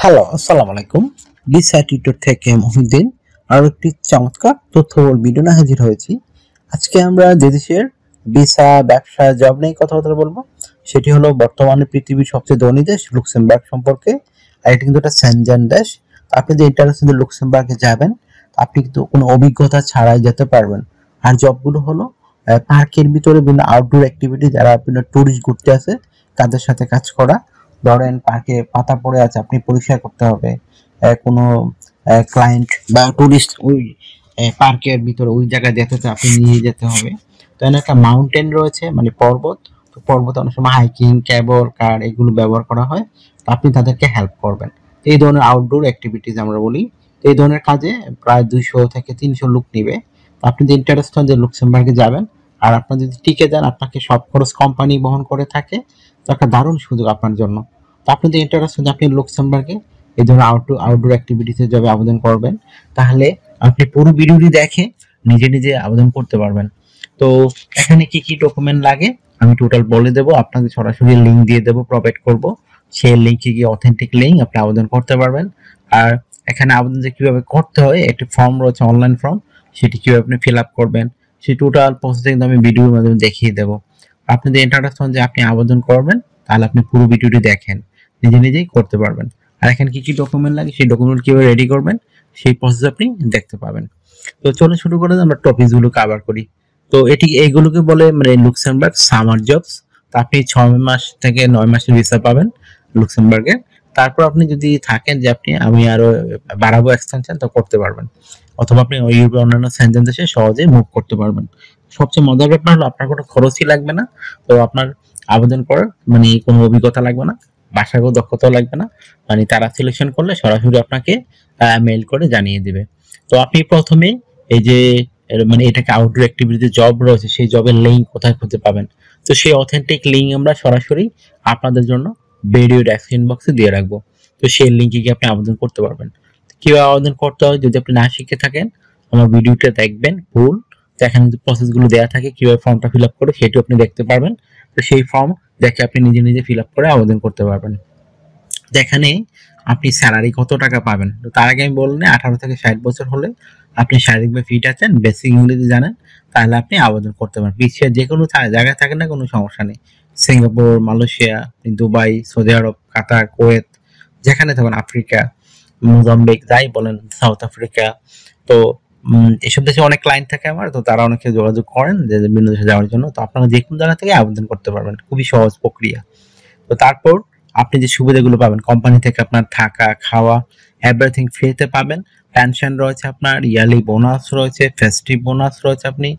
Hello, আসসালামু আলাইকুম। Visa tutor থেকে মহিউদ্দিন আরো একটি চমৎকার তথ্যবহুল ভিডিও নিয়ে হাজির হয়েছি। আজকে আমরা যে দেশের ভিসা, ব্যবসা, জব নিয়ে কথাবার্তা বলবো সেটি হলো বর্তমানে পৃথিবীর সবচেয়ে ধনী দেশ লুক্সেমবার্গ সম্পর্কে। আর এটা কিন্তু একটা সেনজেন দেশ। আপনি যে ইন্টারন্যাশনাল লুক্সেমবার্গে যাবেন আপনি কিন্তু কোনো অভিজ্ঞতা ছাড়াই যেতে পারবেন। আর জবগুলো হলো পার্কের ভিতরে বিভিন্ন আউটডোর অ্যাক্টিভিটি, যারা বিভিন্ন ট্যুরিস্ট ঘুরতে আসে তাদের সাথে কাজ করা। ধরেন পার্কে পাতা পড়ে আছে, আপনি পরিষ্কার করতে হবে। কোনো ক্লায়েন্ট বা টুরিস্ট ওই পার্কের ভিতরে ওই জায়গায় যেতে চায়, আপনি নিয়ে যেতে হবে। তো এখানে একটা মাউন্টেন রয়েছে, মানে পর্বত। তো পর্বতে অনেক সময় হাইকিং, কেবল কার এগুলো ব্যবহার করা হয়। তো আপনি তাদেরকে হেল্প করবেন। তো এই ধরনের আউটডোর অ্যাক্টিভিটিস আমরা বলি। তো এই ধরনের কাজে প্রায় 200 থেকে 300 লোক নিবে। তো আপনি যে ইন্টারেস্ট যে লুক্সেমবার্গে যাবেন, আর আপনার যদি টিকে যান, আপনাকে সব খরচ কোম্পানি বহন করে থাকে। তো একটা দারুণ সুযোগ আপনার জন্য। তো আপনি যদি ইন্টারেস্ট আপনি লুক্সেমবার্গে এই ধরনের আউটডোর অ্যাক্টিভিটিসে যাবে আবেদন করবেন, তাহলে আপনি পুরো ভিডিওটি দেখে নিজে নিজে আবেদন করতে পারবেন। তো এখানে কি কি ডকুমেন্ট লাগে আমি টোটাল বলে দেবো, আপনাকে সরাসরি লিঙ্ক দিয়ে দেবো, প্রোভাইড করব। সেই লিঙ্কে গিয়ে অথেন্টিক লিঙ্ক আপনি আবেদন করতে পারবেন। আর এখানে আবেদন যে কিভাবে করতে হয়, একটি ফর্ম রয়েছে, অনলাইন ফর্ম, সেটি কিভাবে আপনি ফিল আপ করবেন সেই টোটাল প্রসেস কিন্তু আমি ভিডিওর মাধ্যমে দেখিয়ে দেবো। আপনি যে ইন্টারেস্ট যে আপনি আবেদন করবেন, তাহলে আপনি পুরো ভিডিওটি দেখেন, নিজে নিজেই করতে পারবেন। আর এখানে কি কি ডকুমেন্ট লাগে, সেই ডকুমেন্ট কিভাবে রেডি করবেন সেই প্রসেস আপনি দেখতে পাবেন। তো চলুন শুরু করে আমরা টপিকগুলো কভার করি। তো এইগুলোকে বলে মানে লুক্সেমবার্গ সামার জবস। তো আপনি 6 মাস থেকে 9 মাসের ভিসা পাবেন লুক্সেমবার্গে। তারপর আপনি যদি থাকেন যে আমি আরো বাড়াবো এক্সটেনশন, তো করতে পারবেন। অথবা আপনি ইউরোপের অন্যান্য সেনজেন দেশে সহজে মুভ করতে পারবেন। সবচেয়ে মজার ব্যাপার হলো আপনার কোনো খরচই লাগবে না। তো আপনার আবেদন করার মানে কোনো অভিজ্ঞতা লাগবে না, ভাষাগত দক্ষতাও লাগবে না। মানে তারা সিলেকশন করলে সরাসরি আপনাকে মেইল করে জানিয়ে দিবে। তো আপনি প্রথমে এই যে মানে এটাকে আউটডোর অ্যাক্টিভিটি জব রয়েছে, সেই জবের লিঙ্ক কোথায় খুঁজে পাবেন। তো সেই অথেন্টিক লিঙ্ক আমরা সরাসরি আপনাদের জন্য ভিডিও ডেসক্রিপশন বক্সে দিয়ে রাখবো। তো সেই লিঙ্কে গিয়ে আপনি আবেদন করতে পারবেন। কিভাবে আবেদন করতে হয় যদি আপনি না শিখে থাকেন, আমার ভিডিওটা দেখবেন ফুল। তো এখানে যে প্রসেসগুলো দেওয়া থাকে কিভাবে ফর্মটা ফিল আপ করে, সেটাও আপনি দেখতে পারবেন। তো সেই ফর্ম দেখে আপনি নিজে নিজে ফিল আপ করে আবেদন করতে পারবেন। যেখানে আপনি স্যালারি কত টাকা পাবেন, তো তার আগে আমি বললাম 18 থেকে 60 বছর হলে আপনি শারীরিকভাবে ফিট আছেন, বেসিক ইংরেজি জানেন, তাহলে আপনি আবেদন করতে পারেন। বিশ্বের যে কোনো জায়গায় থাকেন না, কোনো সমস্যা নেই। সিঙ্গাপুর, মালয়েশিয়া, দুবাই, সৌদি আরব, কাতার, কুয়েত, যেখানে থাকেন, আফ্রিকা, মোজাম্বিক, যাই বলেন, সাউথ আফ্রিকা। তো এসব দেশে অনেক ক্লায়েন্ট থাকে আমার, তো তারা অনেকে যোগাযোগ করেন যে বিভিন্ন দেশে যাওয়ার জন্য। তো আপনারা যে কোনো জায়গা থেকে আবেদন করতে পারবেন, খুবই সহজ প্রক্রিয়া। তো তারপর আপনি যে সুবিধাগুলো পাবেন কোম্পানি থেকে, আপনার থাকা, খাওয়া, এভরিথিং ফ্রিতে পাবেন। পেনশন রয়েছে, আপনার ইয়ারলি বোনাস রয়েছে, ফেস্টিভ বোনাস রয়েছে। আপনি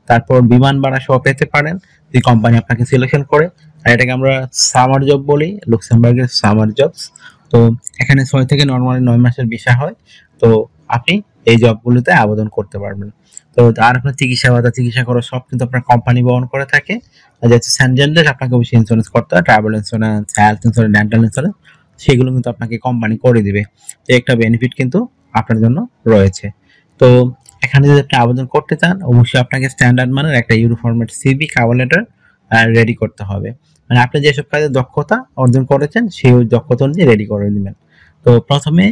তারপর বিমান ভাড়া সহ পেতে পারেন যদি কোম্পানি আপনাকে সিলেকশন করে। আর এটাকে আমরা সামার জব বলি, লুক্সেমবার্গের সামার জবস। তো এখানে 6 থেকে নরমালি 9 মাসের ভিসা হয়। তো আপনি এই জবগুলোতে আবেদন করতে পারবেন। তো আর আপনার চিকিৎসা ভাতা, চিকিৎসা খরচ সব কিন্তু আপনার কোম্পানি বহন করে থাকে। যেহেতু সেনজেনদের আপনাকে অবশ্যই ইন্স্যুরেন্স করতে হয়, travel insurance, health insurance, dental insurance, সেগুলো কিন্তু আপনাকে কোম্পানি করে দিবে। তো একটা বেনিফিট কিন্তু আপনার জন্য রয়েছে। তো এখানে যদি আপনি আবেদন করতে চান, অবশ্যই আপনাকে স্ট্যান্ডার্ড মানের একটা euro format CV, cover letter ready করতে হবে। মানে আপনি যেসব কাজে দক্ষতা অর্জন করেছেন সেই দক্ষতা অনুযায়ী রেডি করে নেবেন। তো প্রথমে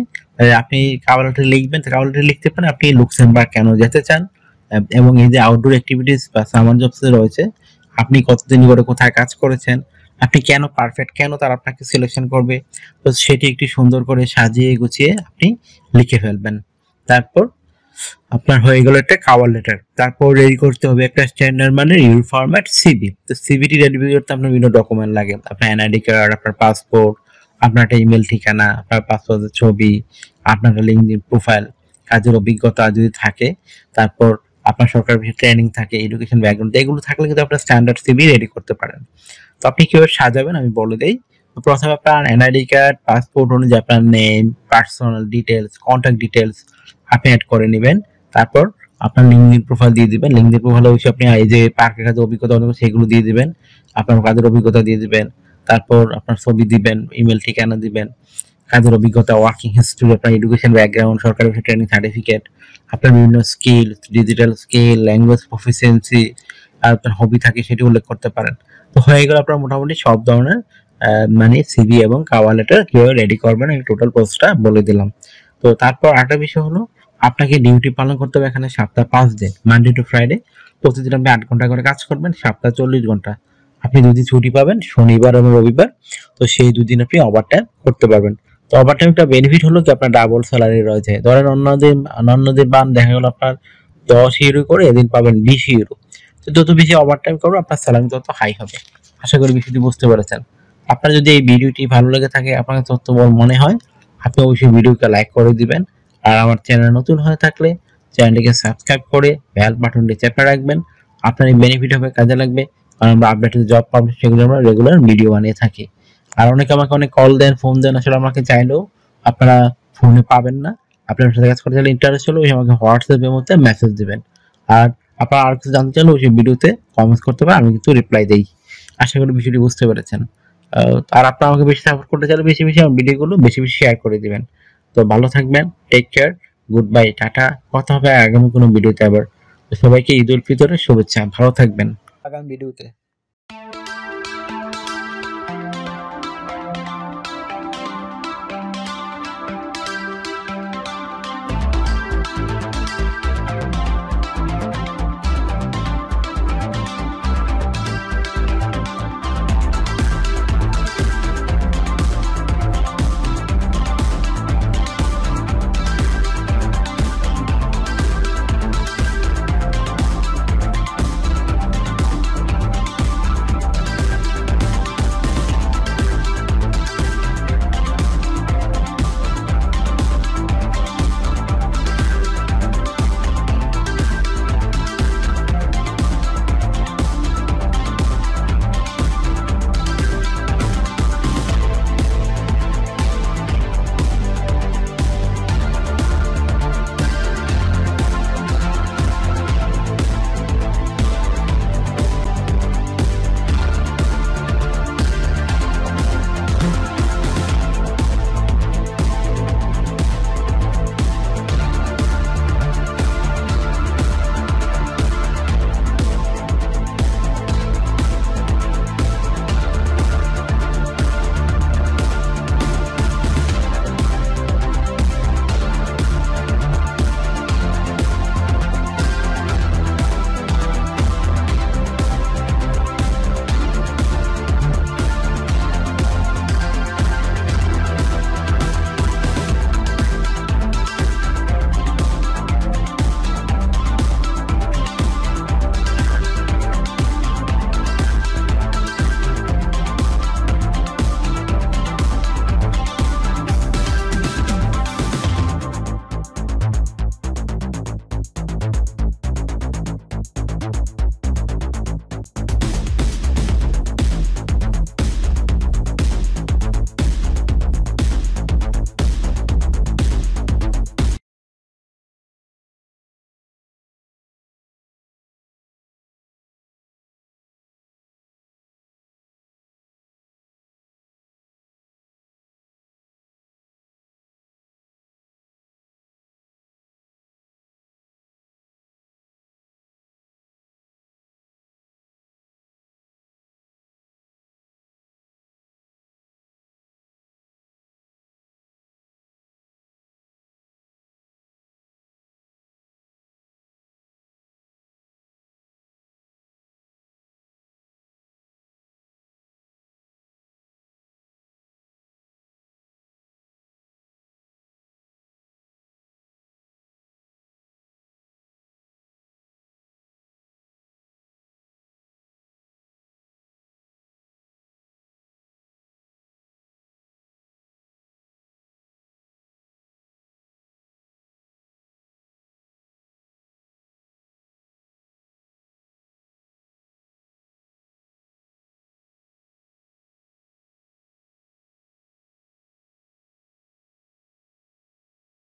আপনি কভার লেটার লিখবেন। তো কভার লেটার লিখতে পারেন আপনি লুক্সেমবার্গ কেন যেতে চান, এবং এই যে আউটডোর অ্যাক্টিভিটিস বা সামার জবস রয়েছে, আপনি কতদিন করে কোথায় কাজ করেছেন, আপনি কেন পারফেক্ট, কেন তারা আপনাকে সিলেকশন করবে। তো সেটি একটি সুন্দর করে সাজিয়ে গুছিয়ে আপনি লিখে ফেলবেন। তারপর আপনার হয়ে গেল একটা কভার লেটার। তারপর রেডি করতে হবে একটা স্ট্যান্ডার্ড মানের ইউর ফরম্যাট সিভি। তো সিভিটি রেডি করতে আপনার বিভিন্ন ডকুমেন্ট লাগে, আপনার এনআইডি কার্ড, আপনার পাসপোর্ট, আপনার একটা ইমেল ঠিকানা, আপনার পাসপোর্টের ছবি, আপনার লিঙ্কডিন প্রোফাইল, কাজের অভিজ্ঞতা যদি থাকে, তারপর আপনার সরকারি ট্রেনিং থাকে, এডুকেশন ব্যাকগ্রাউন্ড, এগুলো থাকলে কিন্তু আপনার স্ট্যান্ডার্ড সিভি রেডি করতে পারেন। তো আপনি কিভাবে সাজাবেন আমি বলে দেই। প্রথমে আপনার এনআইডি কার্ড, পাসপোর্ট অনুযায়ী আপনার name, personal details, contact details আপনি অ্যাড করে নেবেন। তারপর আপনার লিঙ্কডিন প্রোফাইল দিয়ে দিবেন। লিঙ্কডিন প্রোফাইলে অবশ্যই আপনি এই যে পার্কের কাজে অভিজ্ঞতা সেগুলো দিয়ে দিবেন, আপনার কাজের অভিজ্ঞতা দিয়ে দিবেন। তারপর আপনার ছবি দিবেন, ইমেল ঠিকানা দিবেন, কাজের অভিজ্ঞতা, ওয়ার্কিং হিস্ট্রি, আপনার এডুকেশন ব্যাকগ্রাউন্ড, সরকারি ট্রেনিং সার্টিফিকেট, আপনার বিভিন্ন skill, digital skill, language proficiency, আর আপনার হবি থাকে সেটি উল্লেখ করতে পারেন। তো হয়ে গেল আপনার মোটামুটি সব ধরনের মানে সিভি এবং কভার লেটার কিভাবে রেডি করবেন এই টোটাল প্রসেসটা বলে দিলাম। তো তারপর আরেকটা বিষয় হলো আপনাকে ডিউটি পালন করতে হবে এখানে সপ্তাহে 5 দিন, মানডে টু ফ্রাইডে। প্রতিদিন আপনি 8 ঘন্টা করে কাজ করবেন, সপ্তাহে 40 ঘন্টা। আপনি দুদিন ছুটি পাবেন, শনিবার এবং রবিবার। তো সেই দুদিন আপনি ওভারটাইম করতে পারবেন। তো ওভারটাইমটা বেনিফিট হলো কি আপনার ডাবল স্যালারি রয়েছে। ধরেন অন্যদিন বান দেখা গেল আপনার 10 ইউরো করে, এদিন পাবেন 20 ইউরো। তো যত বেশি ওভারটাইম করবেন আপনার স্যালারি তত হাই হবে। আশা করি বিষয়টি বুঝতে পেরেছেন। আপনার যদি এই ভিডিওটি ভালো লেগে থাকে, আপনার তথ্যবল মনে হয়, আপনি অবশ্যই ভিডিওকে লাইক করে দিবেন। আর আমার চ্যানেল নতুন হয়ে থাকলে চ্যানেলটিকে সাবস্ক্রাইব করে বেল বাটনটি চেপে রাখবেন। আপনার এই বেনিফিট হবে, কাজে লাগবে। কারণ আমরা আপডেটেড জব পাবলিশ সেগুলো আমরা রেগুলার ভিডিও বানিয়ে থাকি। আর অনেকে আমাকে অনেক কল দেন, ফোন দেন, আসলে আমাকে চাইলেও আপনারা ফোনে পাবেন না। আপনার সাথে কাজ করতে চাইলে ইন্টারেস্ট হলে আমাকে হোয়াটসঅ্যাপের মধ্যে মেসেজ দিবেন। আর আপনারা আর কিছু জানতে চাইলে ওই ভিডিওতে কমেন্টস করতে পারেন, আমি কিন্তু রিপ্লাই দেই। আশা করি বিষয়টি বুঝতে পেরেছেন। আর আপনারা আমাকে বেশি সাপোর্ট করতে চাইলে বেশি বেশি আমার ভিডিওগুলো বেশি বেশি শেয়ার করে দিবেন। তো ভালো থাকবেন, take care, good bye, tata. কথা হবে আগামী কোনো ভিডিওতে আবার। তো সবাইকে ঈদ উল ফিতরের শুভেচ্ছা, ভালো থাকবেন। আগামী ভিডিওতে